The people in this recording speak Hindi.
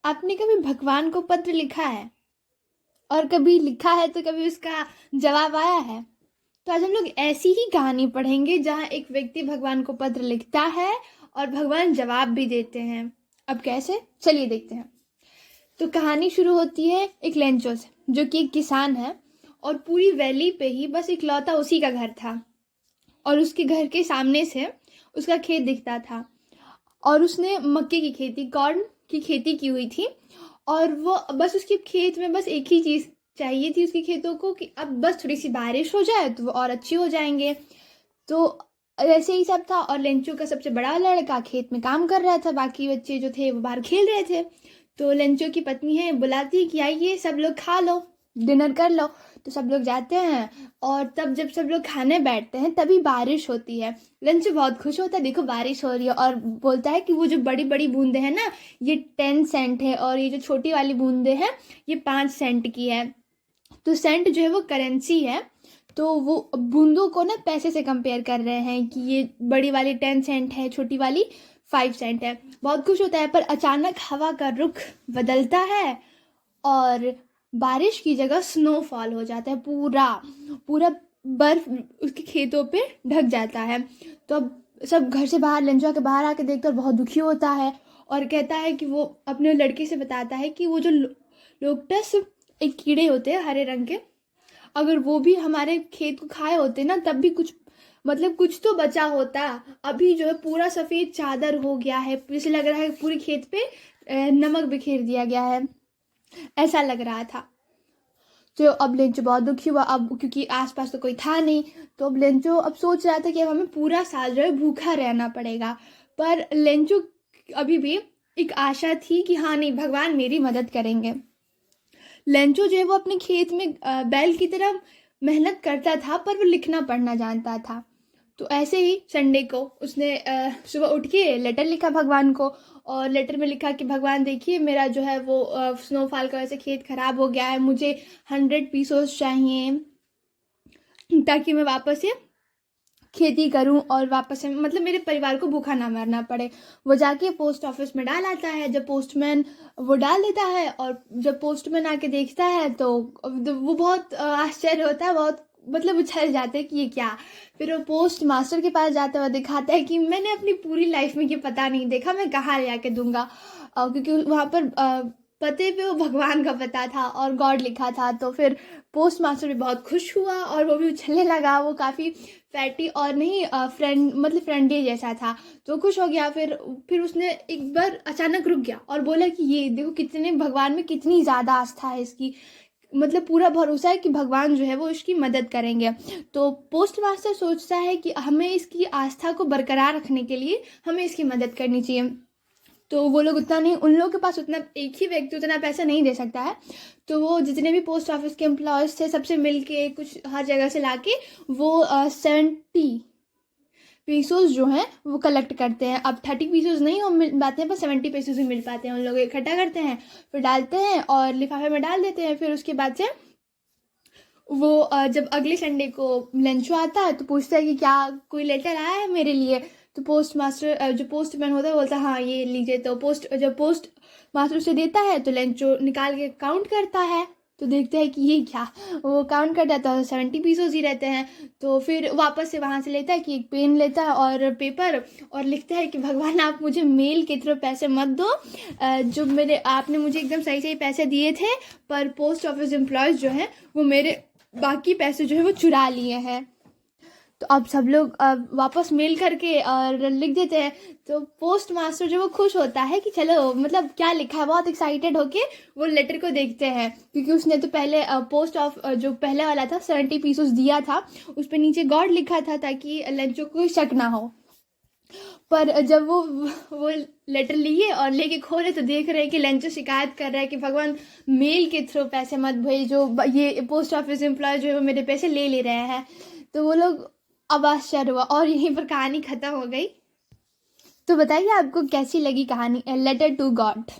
आपने कभी भगवान को पत्र लिखा है? और कभी लिखा है तो कभी उसका जवाब आया है? तो आज हम लोग ऐसी ही कहानी पढ़ेंगे जहाँ एक व्यक्ति भगवान को पत्र लिखता है और भगवान जवाब भी देते हैं। अब कैसे, चलिए देखते हैं। तो कहानी शुरू होती है एक लेंचो से, जो कि एक किसान है और पूरी वैली पे ही बस इकलौता उसी का घर था। और उसके घर के सामने से उसका खेत दिखता था और उसने मक्के की खेती, कॉर्न की खेती की हुई थी। और वो बस उसके खेत में बस एक ही चीज़ चाहिए थी उसके खेतों को, कि अब बस थोड़ी सी बारिश हो जाए तो वो और अच्छे हो जाएंगे। तो ऐसे ही सब था। और लेंचू का सबसे बड़ा लड़का खेत में काम कर रहा था, बाकी बच्चे जो थे वो बाहर खेल रहे थे। तो लेंचू की पत्नी है, बुलाती है कि आइए सब लोग खा लो, डिनर कर लो। तो सब लोग जाते हैं और तब जब सब लोग खाने बैठते हैं तभी बारिश होती है। लेंचू बहुत खुश होता है, देखो बारिश हो रही है, और बोलता है कि वो जो बड़ी बड़ी बूंदे हैं ना, ये 10 सेंट है, और ये जो छोटी वाली बूंदे हैं ये 5 सेंट की है। तो सेंट जो है वो करेंसी है। तो वो बूंदों को ना पैसे से कंपेयर कर रहे हैं कि ये बड़ी वाली 10 सेंट है, छोटी वाली 5 सेंट है। बहुत खुश होता है, पर अचानक हवा का रुख बदलता है और बारिश की जगह स्नोफॉल हो जाता है। पूरा पूरा बर्फ उसके खेतों पे ढक जाता है। तो अब सब घर से बाहर, लेंजुआ के बाहर आके देखकर बहुत दुखी होता है और कहता है कि वो अपने लड़के से बताता है कि वो जो लोकटस एक कीड़े होते हैं हरे रंग के, अगर वो भी हमारे खेत को खाए होते ना तब भी कुछ, मतलब कुछ तो बचा होता। अभी जो है पूरा सफेद चादर हो गया है, जैसे लग रहा है पूरे खेत पे नमक बिखेर दिया गया है, ऐसा लग रहा था। तो अब लेंचो बहुत दुखी हुआ, अब क्योंकि आसपास तो कोई था नहीं। तो अब लेंचो अब सोच रहा था कि अब हमें पूरा साल जो है भूखा रहना पड़ेगा। पर लेंचो अभी भी एक आशा थी कि हाँ नहीं, भगवान मेरी मदद करेंगे। लेंचो जो है वो अपने खेत में बैल की तरह मेहनत करता था, पर वो लिखना पढ़ना जानता था। तो ऐसे ही संडे को उसने सुबह उठ के लेटर लिखा भगवान को। और लेटर में लिखा कि भगवान देखिए, मेरा जो है वो स्नोफॉल का वजह से खेत खराब हो गया है, मुझे 100 पीसोस चाहिए ताकि मैं वापस से खेती करूं और वापस से, मतलब मेरे परिवार को भूखा ना मरना पड़े। वो जाके पोस्ट ऑफिस में डाल आता है। जब पोस्टमैन वो डाल देता है और जब पोस्टमैन आके देखता है तो वो बहुत आश्चर्य होता है, बहुत मतलब उछल जाते हैं कि ये क्या। फिर वो पोस्ट मास्टर के पास जाता हुआ दिखाता है कि मैंने अपनी पूरी लाइफ में ये पता नहीं देखा, मैं कहाँ ले आके दूंगा। क्योंकि वहाँ पर पते पे वो भगवान का पता था और गॉड लिखा था। तो फिर पोस्ट मास्टर भी बहुत खुश हुआ और वो भी उछलने लगा। वो काफ़ी फैटी और नहीं फ्रेंड, मतलब फ्रेंडली जैसा था। तो खुश हो गया। फिर उसने एक बार अचानक रुक गया और बोला कि ये देखो कितने भगवान में कितनी ज़्यादा आस्था है इसकी, मतलब पूरा भरोसा है कि भगवान जो है वो इसकी मदद करेंगे। तो पोस्ट मास्टर सोचता है कि हमें इसकी आस्था को बरकरार रखने के लिए हमें इसकी मदद करनी चाहिए। तो वो लोग उतना नहीं, उन लोगों के पास उतना, एक ही व्यक्ति उतना पैसा नहीं दे सकता है। तो वो जितने भी पोस्ट ऑफिस के एम्प्लॉयज़ थे सबसे मिल के कुछ हर जगह से ला के वो 70 पीसोस जो हैं वो कलेक्ट करते हैं। अब 30 पीसोस नहीं हो मिल पाते हैं, पर 70 पीसोस ही मिल पाते हैं। उन लोग इकट्ठा करते हैं, फिर डालते हैं और लिफाफे में डाल देते हैं। फिर उसके बाद से वो जब अगले संडे को लंच आता है तो पूछता है कि क्या कोई लेटर आया है मेरे लिए। तो पोस्ट मास्टर जो पोस्टमैन होता है बोलता है हाँ ये लीजिए। तो जब पोस्ट मास्टर उसे देता है तो लंचो निकाल के काउंट करता है। तो देखते हैं कि ये क्या, वो काउंट करता है तो 70 पीसोस ही रहते हैं। तो फिर वापस से वहाँ से लेता है कि एक पेन लेता है और पेपर, और लिखता है कि भगवान आप मुझे मेल के थ्रू पैसे मत दो, जो मेरे आपने मुझे एकदम सही सही पैसे दिए थे, पर पोस्ट ऑफिस एम्प्लॉयज़ जो हैं वो मेरे बाकी पैसे जो है वो चुरा लिए हैं। तो अब सब लोग वापस मेल करके और लिख देते हैं। तो पोस्ट मास्टर जो वो खुश होता है कि चलो, मतलब क्या लिखा है, बहुत एक्साइटेड होके वो लेटर को देखते हैं। क्योंकि उसने तो पहले पोस्ट ऑफ जो पहले वाला था 70 पीसोस दिया था, उस पर नीचे गॉड लिखा था ताकि लंचो को कोई शक ना हो। पर जब वो लेटर लिए और लेके खोले तो देख रहे हैं कि लंचो शिकायत कर रहा है कि भगवान मेल के थ्रू पैसे मत भेजो, ये पोस्ट ऑफिस एम्प्लॉय जो है वो मेरे पैसे ले ले रहे हैं। तो वो लोग अब आश्चर्य हुआ और यहीं पर कहानी खत्म हो गई। तो बताइए आपको कैसी लगी कहानी लेटर टू गॉड।